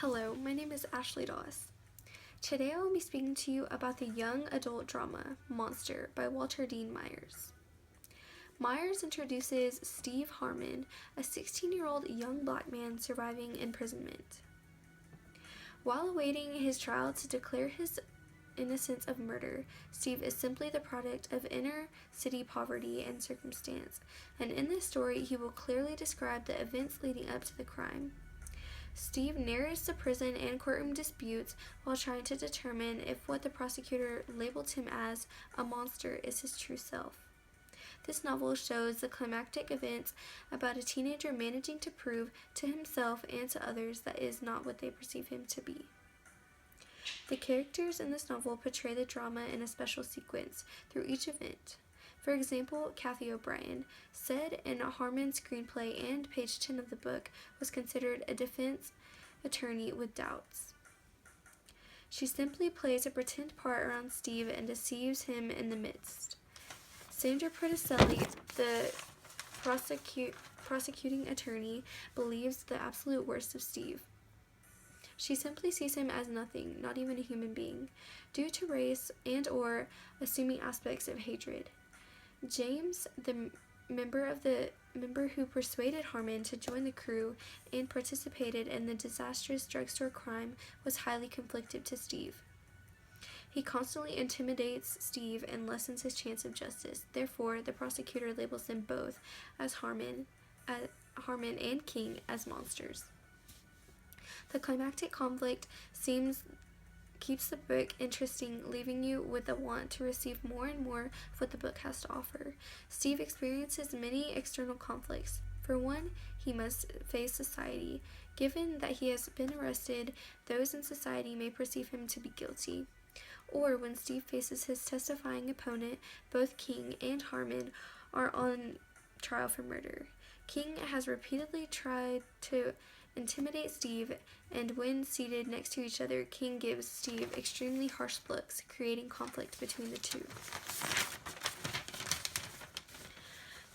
Hello, my name is Ashley Doss. Today I will be speaking to you about the young adult drama Monster by Walter Dean Myers. Myers introduces Steve Harmon, a 16-year-old young black man surviving imprisonment. While awaiting his trial to declare his innocence of murder, Steve is simply the product of inner city poverty and circumstance, and in this story he will clearly describe the events leading up to the crime. Steve narrates the prison and courtroom disputes while trying to determine if what the prosecutor labeled him as a monster is his true self. This novel shows the climactic events about a teenager managing to prove to himself and to others that is not what they perceive him to be. The characters in this novel portray the drama in a special sequence through each event. For example, Kathy O'Brien, said in Harmon's screenplay and page 10 of the book, was considered a defense attorney with doubts. She simply plays a pretend part around Steve and deceives him in the midst. Sandra Preticelli, the prosecuting attorney, believes the absolute worst of Steve. She simply sees him as nothing, not even a human being, due to race and or assuming aspects of hatred. James, the member who persuaded Harmon to join the crew and participated in the disastrous drugstore crime, was highly conflicted to Steve. He constantly intimidates Steve and lessens his chance of justice. Therefore, the prosecutor labels them both as Harmon and King as monsters. The climactic conflict keeps the book interesting, leaving you with a want to receive more and more of what the book has to offer. Steve experiences many external conflicts. For one, he must face society. Given that he has been arrested, those in society may perceive him to be guilty. Or when Steve faces his testifying opponent, both King and Harmon are on trial for murder. King has repeatedly tried to intimidate Steve, and when seated next to each other, King gives Steve extremely harsh looks, creating conflict between the two.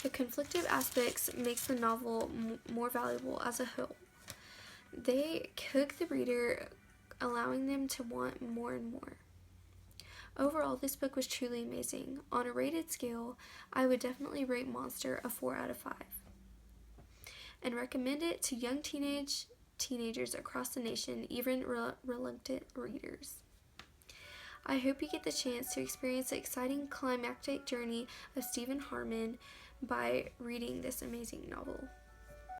The conflictive aspects makes the novel more valuable as a whole. They hook the reader, allowing them to want more and more. Overall, this book was truly amazing. On a rated scale, I would definitely rate Monster a 4 out of 5. And recommend it to young teenagers across the nation, even reluctant readers. I hope you get the chance to experience the exciting climactic journey of Stephen Harmon by reading this amazing novel.